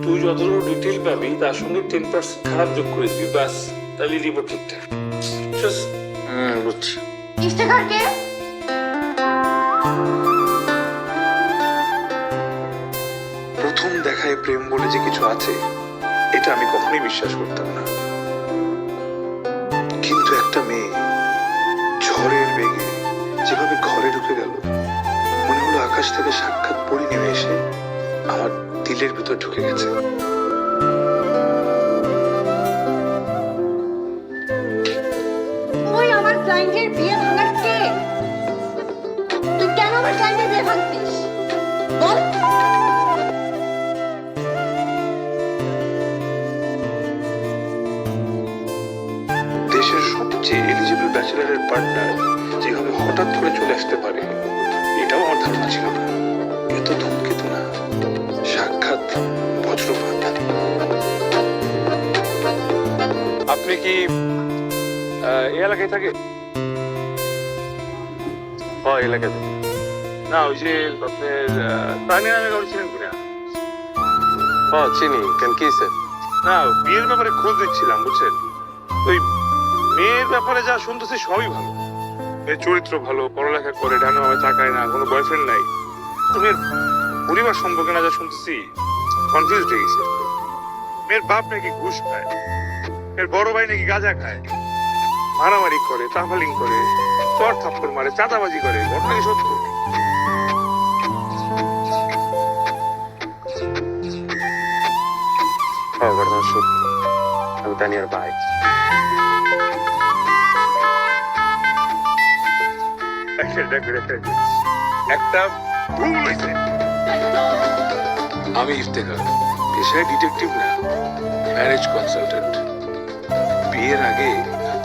তুই যতটুকু ডিটেল পাবি তার সঙ্গে 10% খারাপ যোগ করে দিবি, ব্যাস, তাহলে রিপোর্ট ঠিকঠাক। বুঝছি। ইফতেখার কে? প্রথম দেখায় প্রেম বলে যে কিছু আছে, এটা আমি কখনোই বিশ্বাস করতাম না। কিন্তু একটা মেয়ে ঝড়ের বেগে যেভাবে ঘরে ঢুকে গেল, মনে হলো আকাশ থেকে সাক্ষাৎ পরি নেমে এসে আমার দিলের ভিতর ঢুকে গেছে। তুই আমার ক্লায়েন্টের বিয়ে ভাঙার কে? তুই কেন আমার ক্লায়েন্টের বিয়ে ভাঙছিস বল? দেশের সবচেয়ে এলিজিবল ব্যাচেলারের পার্টনার যেভাবে হঠাৎ করে চলে আসতে পারে, এটাও আমার ধারণা ছিল না। এত ধূমকেতু না, সাক্ষাৎ বজ্রপাত। আপনি কি এই এলাকায় থাকে? এলাকাতে না, ওই যে আপনার প্রাণী নামে কারো ছিলেন কিনা? চিনি। কেন কি স্যার? না, বিয়ের ব্যাপারে খোঁজ দিচ্ছিলাম, বুঝছেন? ওই মেয়ের ব্যাপারে যা শুনতেছি সবই ভালো। মেয়ের চরিত্র ভালো, পড়ালেখা করে, ডানে বামে তাকায় না, কোনো বয়ফ্রেন্ড নাই। মেয়ের পরিবার সম্পর্কে না যা শুনতেছি, কনফিউজ হয়ে গেছি। মেয়ের বাপ নাকি ঘুষ খায়, মেয়ের বড় ভাই নাকি গাঁজা খায়, মারামারি করে, ট্রাভেলিং করে, চর থাপ্পড় মারে, চাঁদাবাজি করে। ঘটনা কি সত্য? ঘটনা সত্য। আমি তানিয়ার ভাই। একটা ভুল হয়েছে। আমি ইফতেখার, পেশায় ডিটেকটিভ না, ম্যারেজ কনসালটেন্ট। বিয়ের আগে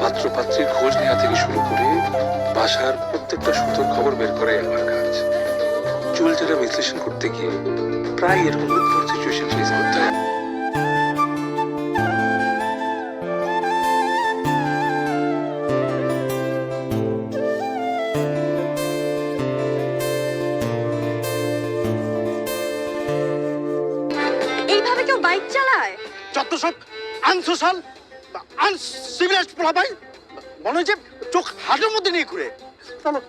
পাত্র পাত্রীর খোঁজ নেওয়া থেকে শুরু করে বাসার প্রত্যেকটা সুতোর খবর বের করাই আমার কাজ। চুলচেরা বিশ্লেষণ করতে গিয়ে প্রায় এরকম উদ্ভট সিচুয়েশন ফেস করতে হয়। এইভাবে কেউ বাইক চালায়? যত সব আনসোশাল আনসিভিলাইজড পোলা ভাই, মনে হয় যে চোখ হাটের মধ্যে নিয়ে ঘুরে। চলো